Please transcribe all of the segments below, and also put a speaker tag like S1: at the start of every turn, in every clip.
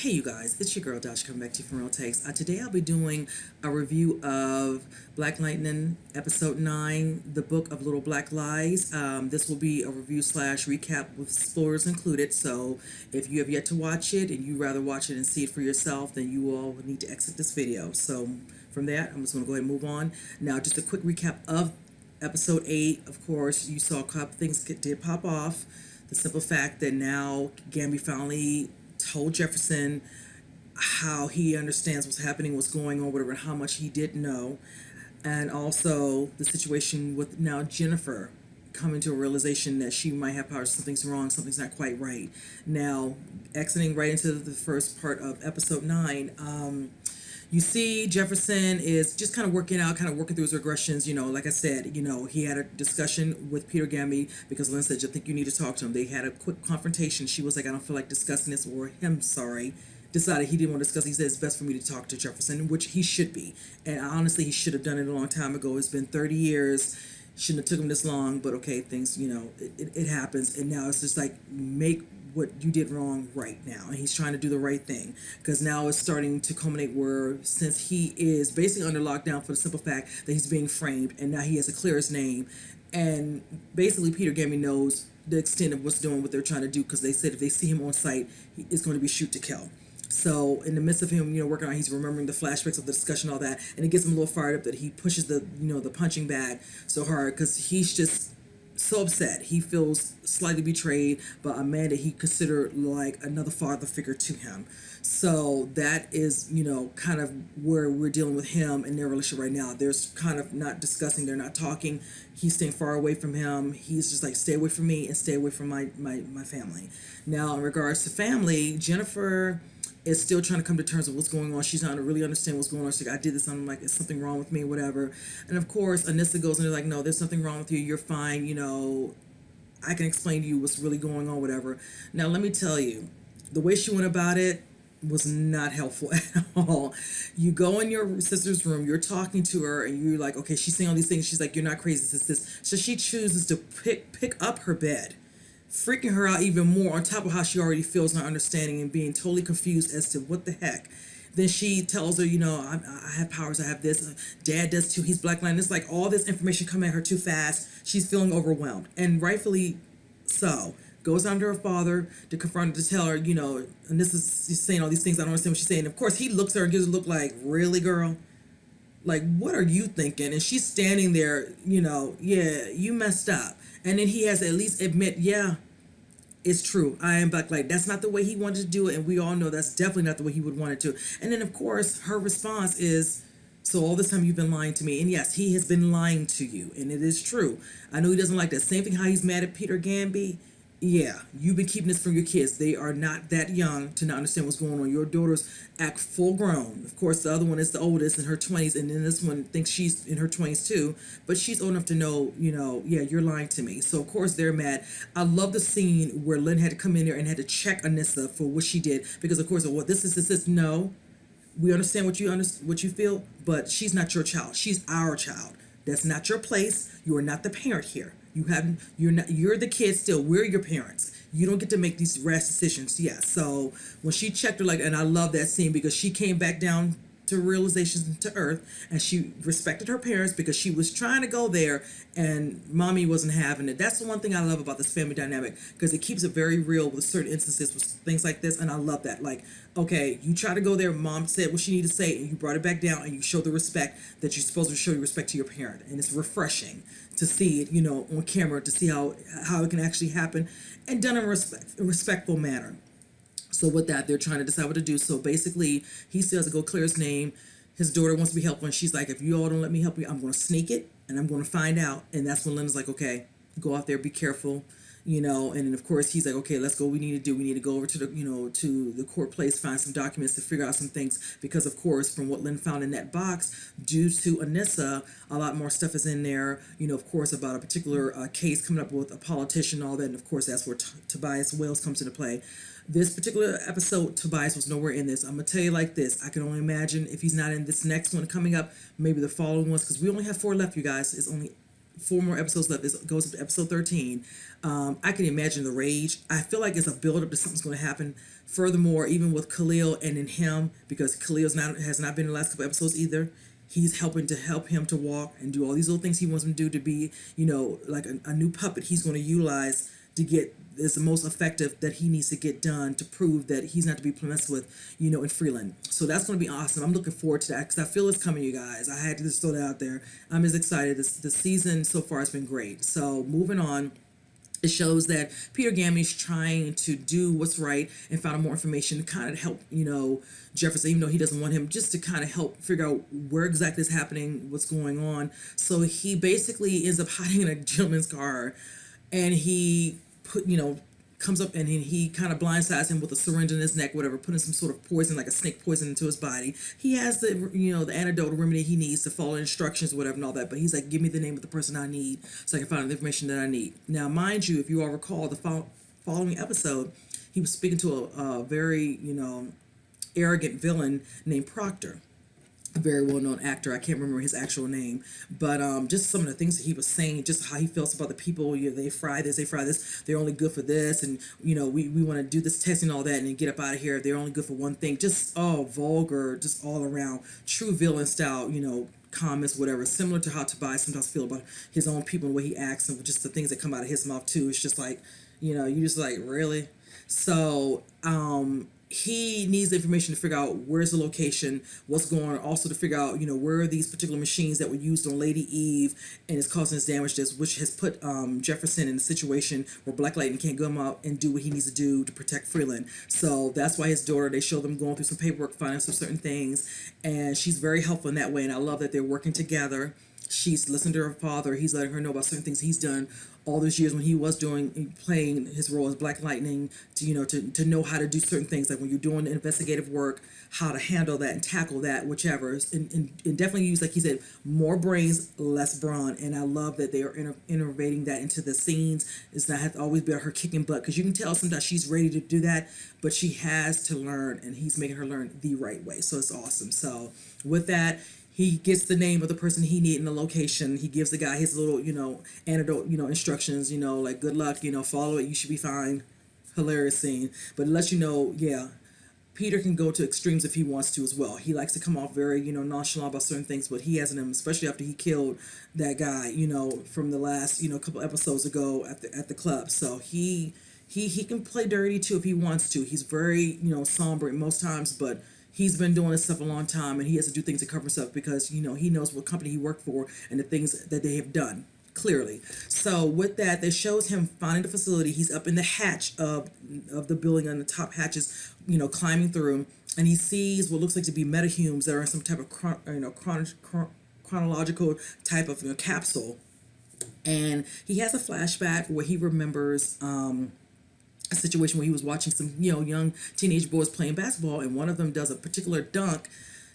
S1: Hey you guys, it's your girl Dash coming back to you from Real Takes. Today I'll be doing a review of Black Lightning episode 9, The Book of Little Black Lies. This will be a review slash recap with spoilers included, so if you have yet to watch it and you rather watch it and see it for yourself, then you all need to exit this video. So from that, I'm just going to go ahead and move on. Now just a quick recap of episode 8. Of course, you saw a couple things did pop off. The simple fact that now Gamby finally told Jefferson how he understands what's happening, what's going on, whatever, and how much he did know. And also the situation with now Jennifer coming to a realization that she might have powers, something's wrong, something's not quite right. Now, exiting right into the first part of episode 9, you see Jefferson is just kind of working out, kind of working through his regressions. Like I said, he had a discussion with Peter Gamby because Lynn said, I think you need to talk to him. They had a quick confrontation. She was like, I don't feel like discussing this, or him, sorry, decided he didn't want to discuss it. He said it's best for me to talk to Jefferson, which he should be. And honestly, he should have done it a long time ago. It's been 30 years. Shouldn't have took him this long, but okay, things, it happens. And now it's just like, make what you did wrong right now, and he's trying to do the right thing, because now it's starting to culminate where, since he is basically under lockdown for the simple fact that he's being framed, and now he has to clear his name, and basically Peter Gamby knows the extent of what's doing, what they're trying to do, because they said if they see him on site, it's going to be shoot to kill. So in the midst of him, working on, he's remembering the flashbacks of the discussion, all that, and it gets him a little fired up that he pushes the punching bag so hard, because he's just so upset. He feels slightly betrayed by a man that he considered like another father figure to him. So that is, kind of where we're dealing with him and their relationship right now. They're kind of not discussing, they're not talking. He's staying far away from him. He's just like, stay away from me and stay away from my family. Now, in regards to family, Jennifer is still trying to come to terms with what's going on. She's not to really understand what's going on. She's like, I did this. I'm like, is something wrong with me? Whatever. And of course, Anissa goes and they're like, no, there's nothing wrong with you. You're fine. I can explain to you what's really going on, whatever. Now, let me tell you, the way she went about it was not helpful at all. You go in your sister's room, you're talking to her, and you're like, okay, she's saying all these things. She's like, you're not crazy, this. So she chooses to pick up her bed, freaking her out even more, on top of how she already feels, not understanding and being totally confused as to what the heck. Then she tells her, I have powers, I have this, Dad does too, he's Black Lion. It's like all this information coming at her too fast. She's feeling overwhelmed, and rightfully so. Goes down to her father to confront her, to tell her, and this is, she's saying all these things, I don't understand what she's saying. Of course, he looks at her and gives a look like, really, girl? Like, what are you thinking? And she's standing there, yeah, you messed up. And then he has to at least admit, yeah, it's true, I am Black Light. That's not the way he wanted to do it, and we all know that's definitely not the way he would want it to. And then, of course, her response is, so all this time you've been lying to me. And yes, he has been lying to you, and it is true. I know he doesn't like that. Same thing how he's mad at Peter Gamby. Yeah, you've been keeping this from your kids. They are not that young to not understand what's going on. Your daughters act full grown. Of course, the other one is the oldest, in her 20s, and then this one thinks she's in her 20s too, but she's old enough to know, yeah, you're lying to me. So of course they're mad. I love the scene where Lynn had to come in there and had to check Anissa for what she did, because of course, well, this. No, we understand what you feel, but she's not your child. She's our child. That's not your place. You are not the parent here. You're the kid still. We're your parents. You don't get to make these rash decisions. Yeah. So when she checked her, like, and I love that scene because she came back down to realizations, to earth, and she respected her parents because she was trying to go there and mommy wasn't having it. That's the one thing I love about this family dynamic, because it keeps it very real with certain instances with things like this, and I love that. Like, okay, you try to go there, mom said what she needed to say, and you brought it back down, and you show the respect that you're supposed to show, your respect to your parent, and it's refreshing to see it, on camera, to see how it can actually happen, and done in a respectful manner. So with that, they're trying to decide what to do. So basically, he says to go clear his name. His daughter wants to be helpful, and she's like, if you all don't let me help you, I'm going to sneak it, and I'm going to find out. And that's when Linda's like, okay, go out there, be careful, and then of course he's like, okay, let's go. We need to go over to the, to the court place, find some documents to figure out some things, because of course, from what Lynn found in that box, due to Anissa, a lot more stuff is in there, of course, about a particular case coming up with a politician, all that, and of course, that's where Tobias Wells comes into play. This particular episode, Tobias was nowhere in this. I'm going to tell you like this. I can only imagine if he's not in this next one coming up, maybe the following ones, because we only have 4 left, you guys. It's only 4 more episodes left. It goes up to episode 13. I can imagine the rage. I feel like it's a build up to something's going to happen. Furthermore, even with Khalil and in him, because Khalil's not has not been in the last couple episodes either. He's helping to help him to walk and do all these little things he wants him to do to be, like a new puppet he's going to utilize to get is the most effective that he needs to get done to prove that he's not to be messed with, in Freeland. So that's going to be awesome. I'm looking forward to that because I feel it's coming, you guys. I had to just throw that out there. I'm as excited. The season so far has been great. So moving on. It shows that Peter Gammey's trying to do what's right and find out more information to kind of help, Jefferson, even though he doesn't want him, just to kind of help figure out where exactly is happening, what's going on. So he basically ends up hiding in a gentleman's car, and he comes up and he kind of blindsides him with a syringe in his neck, whatever, putting some sort of poison, like a snake poison, into his body. He has the antidote remedy he needs to follow instructions, whatever, and all that. But he's like, give me the name of the person I need so I can find out the information that I need. Now, mind you, if you all recall the following episode, he was speaking to a very, arrogant villain named Proctor, a very well-known actor. I can't remember his actual name, but just some of the things that he was saying, just how he feels about the people. They fry this, they're only good for this, and we want to do this testing, all that, and then get up out of here. They're only good for one thing. Just all vulgar, just all around, true villain style, comments, whatever, similar to how Tobias sometimes feel about his own people and the way he acts, and just the things that come out of his mouth too. It's just like, you just like, really? So he needs the information to figure out where's the location, what's going on, also to figure out, where are these particular machines that were used on Lady Eve and is causing this damage, which has put Jefferson in a situation where Black Lightning can't come out and do what he needs to do to protect Freeland. So that's why his daughter, they show them going through some paperwork, finding some certain things, and she's very helpful in that way, and I love that they're working together. She's listened to her father. He's letting her know about certain things he's done all those years when he was playing his role as Black Lightning, to know how to do certain things, like when you're doing investigative work, how to handle that and tackle that, whichever. And definitely use, like he said, more brains, less brawn. And I love that they are innovating that into the scenes. It's not have to always be her kicking butt, because you can tell sometimes she's ready to do that, but she has to learn, and he's making her learn the right way. So it's awesome. So with that, he gets the name of the person he needs in the location. He gives the guy his little, antidote, instructions, like good luck, follow it, you should be fine. Hilarious scene. But it lets you know, yeah, Peter can go to extremes if he wants to as well. He likes to come off very, nonchalant about certain things, but he has in him, especially after he killed that guy, from the last, couple episodes ago at the club. So he can play dirty too if he wants to. He's very, somber most times, but he's been doing this stuff a long time, and he has to do things to cover himself because, he knows what company he worked for and the things that they have done, clearly. So with that, it shows him finding the facility. He's up in the hatch of the building, on the top hatches, climbing through, and he sees what looks like to be metahumes that are in some type of chronological type of capsule. And he has a flashback where he remembers a situation where he was watching some young teenage boys playing basketball, and one of them does a particular dunk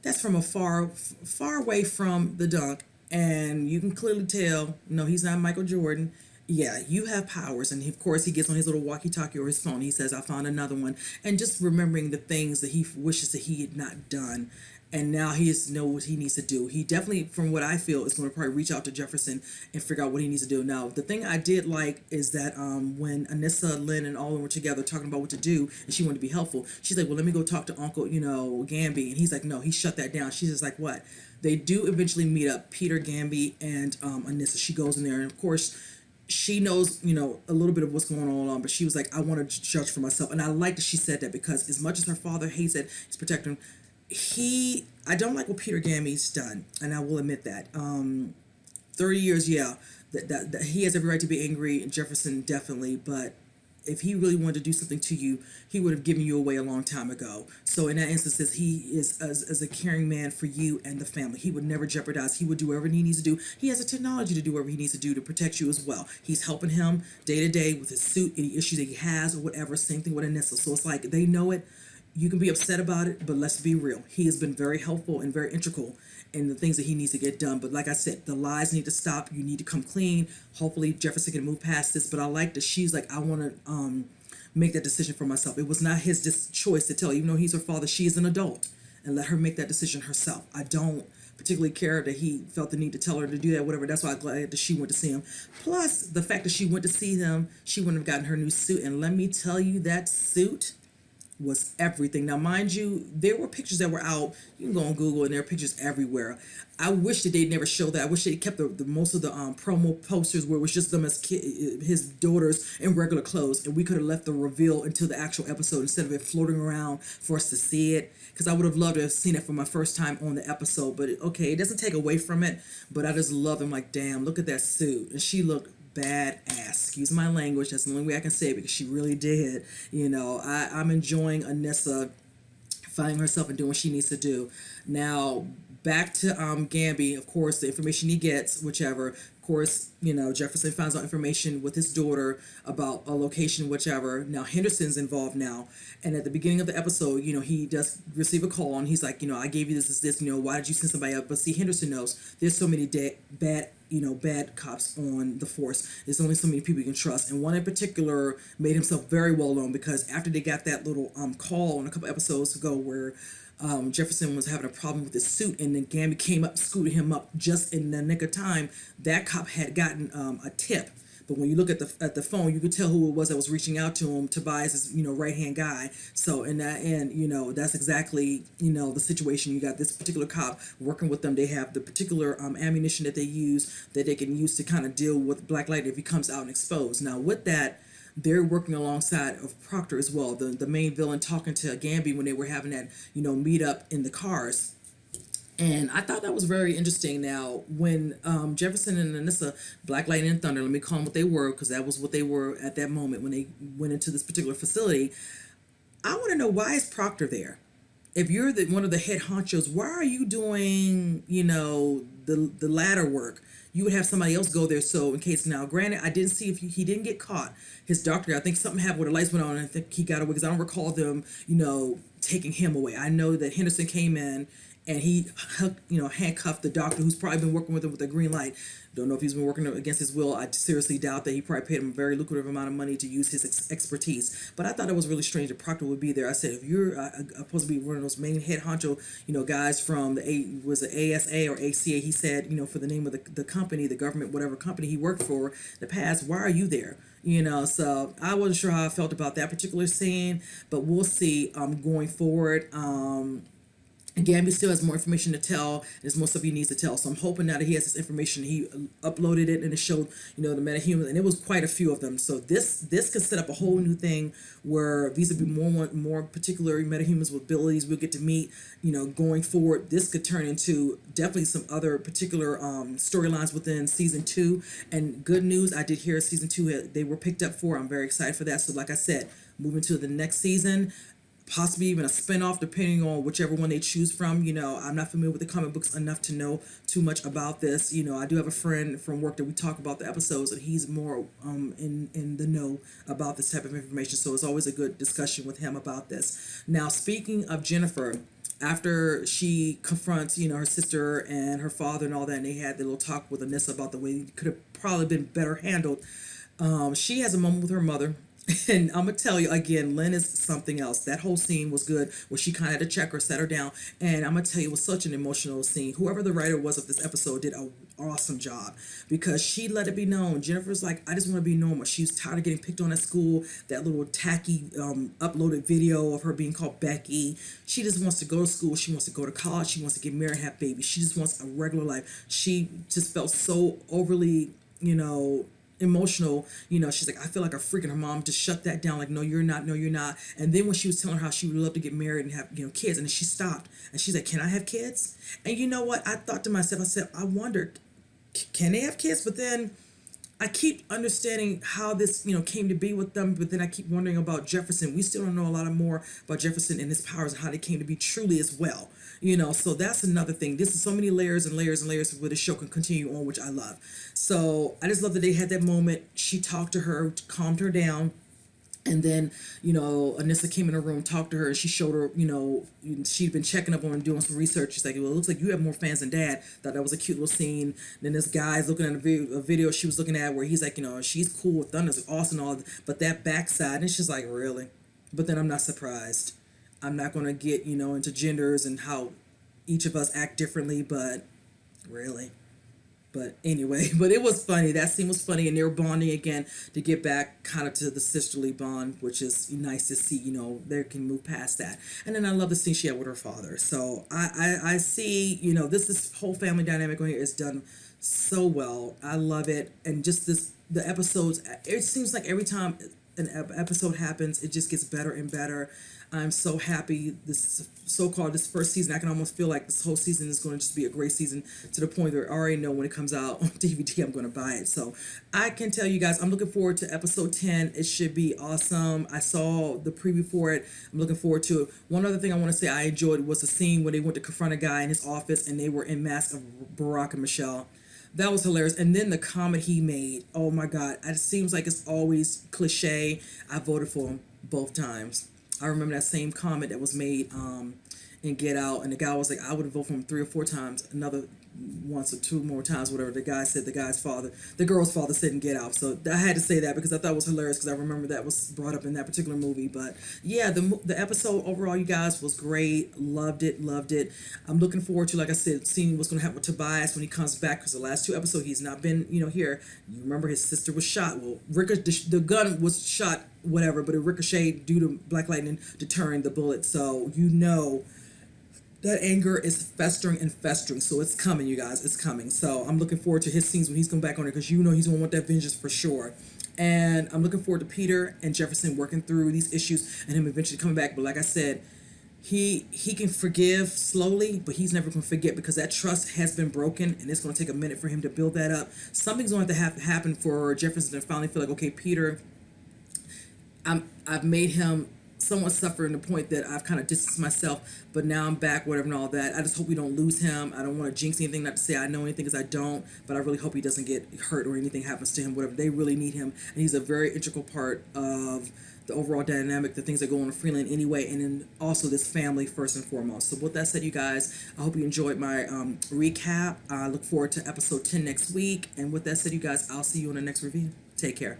S1: that's from a far away from the dunk, and you can clearly tell, no, he's not Michael Jordan. Yeah, you have powers. And of course he gets on his little walkie-talkie or his phone, he says, I found another one, and just remembering the things that he wishes that he had not done. And now he knows what he needs to do. He definitely, from what I feel, is going to probably reach out to Jefferson and figure out what he needs to do. Now, the thing I did like is that when Anissa, Lynn, and all of them were together talking about what to do, and she wanted to be helpful, she's like, well, let me go talk to Uncle, Gamby. And he's like, no, he shut that down. She's just like, what? They do eventually meet up, Peter, Gamby, and Anissa. She goes in there, and of course, she knows, a little bit of what's going on, but she was like, I want to judge for myself. And I like that she said that, because as much as her father hates it, he's protecting him, I don't like what Peter Gammey's done, and I will admit that. 30 years, yeah, that he has every right to be angry, and Jefferson definitely, but if he really wanted to do something to you, he would have given you away a long time ago. So in that instance, he is as a caring man for you and the family. He would never jeopardize. He would do whatever he needs to do. He has the technology to do whatever he needs to do to protect you as well. He's helping him day to day with his suit, any issues that he has or whatever. Same thing with Anissa. So it's like they know it. You can be upset about it, but let's be real. He has been very helpful and very integral in the things that he needs to get done. But like I said, the lies need to stop. You need to come clean. Hopefully Jefferson can move past this. But I like that she's like, I want to make that decision for myself. It was not his choice to tell, even though he's her father, she is an adult. And let her make that decision herself. I don't particularly care that he felt the need to tell her to do that, whatever. That's why I'm glad that she went to see him. Plus, the fact that she went to see him, she wouldn't have gotten her new suit. And let me tell you, that suit was everything. Now, mind you, there were pictures that were out. You can go on Google, and there are pictures everywhere. I wish that they'd never show that. I wish they kept the most of the promo posters where it was just them as his daughters in regular clothes, and we could have left the reveal until the actual episode instead of it floating around for us to see it. Because I would have loved to have seen it for my first time on the episode. But okay, it doesn't take away from it. But I just love him. Like, damn, look at that suit, and she looked badass. Excuse my language. That's the only way I can say it because she really did. I'm enjoying Anissa finding herself and doing what she needs to do. Now, back to Gamby. Of course, the information he gets, whichever. Of course, Jefferson finds out information with his daughter about a location, whichever. Now, Henderson's involved now. And at the beginning of the episode, he does receive a call, and he's like, I gave you this, why did you send somebody up? But see, Henderson knows there's so many bad cops on the force. There's only so many people you can trust. And one in particular made himself very well known because after they got that little call on a couple episodes ago where Jefferson was having a problem with his suit, and then Gamby came up, scooted him up just in the nick of time. That cop had gotten a tip, but when you look at the phone, you could tell who it was that was reaching out to him. Tobias is right hand guy. So in that end, that's exactly the situation. You got this particular cop working with them. They have the particular ammunition that they use that they can use to kind of deal with Black Light if he comes out and exposed. Now with that, they're working alongside of Proctor as well, the main villain, talking to Gamby when they were having that meet up in the cars. And I thought that was very interesting. Now, when Jefferson and Anissa, Black Lightning and Thunder, let me call them what they were, because that was what they were at that moment when they went into this particular facility. I want to know, why is Proctor there? If you're one of the head honchos, why are you doing, the ladder work? You would have somebody else go there. So in case, now granted, I didn't see if he didn't get caught. His doctor, I think something happened where the lights went on, and I think he got away, because I don't recall them, taking him away. I know that Henderson came in and he handcuffed the doctor who's probably been working with him with the green light. Don't know if he's been working against his will. I seriously doubt that. He probably paid him a very lucrative amount of money to use his expertise. But I thought it was really strange that Proctor would be there. I said, if you're supposed to be one of those main head honcho, guys from was it ASA or ACA, he said, for the name of the company, the government, whatever company he worked for, the past, why are you there? So I wasn't sure how I felt about that particular scene, but we'll see going forward. Gamby still has more information to tell. There's more stuff he needs to tell. So I'm hoping now that he has this information, he uploaded it and it showed, the metahumans, and it was quite a few of them. So this could set up a whole new thing where these would be more particular metahumans with abilities we'll get to meet, going forward. This could turn into definitely some other particular storylines within season 2. And good news, I did hear season 2 they were picked up for. I'm very excited for that. So like I said, moving to the next season, possibly even a spinoff, depending on whichever one they choose from. I'm not familiar with the comic books enough to know too much about this. I do have a friend from work that we talk about the episodes, and he's more in the know about this type of information. So it's always a good discussion with him about this. Now, speaking of Jennifer, after she confronts, her sister and her father and all that, and they had the little talk with Anissa about the way it could have probably been better handled, she has a moment with her mother. And I'm gonna tell you again, Lynn is something else. That whole scene was good, where she kind of had to check her, set her down, and I'm gonna tell you, it was such an emotional scene. Whoever the writer was of this episode did an awesome job, because she let it be known. Jennifer's like, I just want to be normal. She's tired of getting picked on at school. That little tacky uploaded video of her being called Becky. She just wants to go to school. She wants to go to college. She wants to get married, have babies. She just wants a regular life. She just felt so overly, emotional. She's like, I feel like a freak, and her mom just shut that down, like, no you're not, no you're not. And then when she was telling her how she would love to get married and have kids, and then she stopped and she's like, can I have kids? And you know what, I thought to myself, I said, I wondered, can they have kids? But then I keep understanding how this, came to be with them, but then I keep wondering about Jefferson. We still don't know a lot more about Jefferson and his powers and how they came to be truly as well. So that's another thing. This is so many layers and layers and layers where the show can continue on, which I love. So I just love that they had that moment. She talked to her, calmed her down. And then, Anissa came in her room, talked to her, and she showed her, she'd been checking up on her, doing some research. She's like, well, it looks like you have more fans than Dad. Thought that was a cute little scene. Then this guy's looking at a video she was looking at where he's like, she's cool with Thunder's awesome and all, but that backside, and she's like, really? But then I'm not surprised. I'm not going to get, into genders and how each of us act differently, but Really. But anyway, but it was funny. That scene was funny, and they were bonding again to get back kind of to the sisterly bond, which is nice to see. You know, they can move past that. And then I love the scene she had with her father. So I see, you know, this whole family dynamic on here is done so well. I love it, and just the episodes. It seems like every time an episode happens, it just gets better and better. I'm so happy this so-called this first season. I can almost feel like this whole season is going to just be a great season to the point where I already know when it comes out on DVD I'm going to buy it. So I can tell you guys I'm looking forward to episode 10. It should be awesome. I saw the preview for it. I'm looking forward to it. One other thing I want to say I enjoyed was the scene where they went to confront a guy in his office and they were in Mask of Barack and Michelle. That was hilarious. And then the comment he made, oh my God, it seems like it's always cliche. I voted for him both times. I remember that same comment that was made in Get Out, and the guy was like, I would have voted for him 3 or 4 times, another once or 2 more times, whatever. The guy said the girl's father said in Get Out. So I had to say that because I thought it was hilarious because I remember that was brought up in that particular movie. But yeah, the episode overall, you guys, was great. Loved it, loved it. I'm looking forward to, like I said, seeing what's going to happen with Tobias when he comes back because the last 2 episodes he's not been, here. You remember his sister was shot. Well, the gun was shot, whatever, but it ricocheted due to Black Lightning deterring the bullet. So that anger is festering and festering. So it's coming, you guys. It's coming. So I'm looking forward to his scenes when he's going back on it because he's going to want that vengeance for sure. And I'm looking forward to Peter and Jefferson working through these issues and him eventually coming back. But like I said, he can forgive slowly, but he's never going to forget because that trust has been broken and it's going to take a minute for him to build that up. Something's going to have to happen for Jefferson to finally feel like, okay, Peter, I've made him somewhat suffering to the point that I've kind of distanced myself, but now I'm back, whatever, and all that. I just hope we don't lose him. I don't want to jinx anything, not to say I know anything because I don't, but I really hope he doesn't get hurt or anything happens to him, whatever. They really need him, and he's a very integral part of the overall dynamic, the things that go on in Freeland anyway, and then also this family first and foremost. So with that said, you guys, I hope you enjoyed my recap. I look forward to episode 10 next week, and with that said, you guys, I'll see you in the next review. Take care.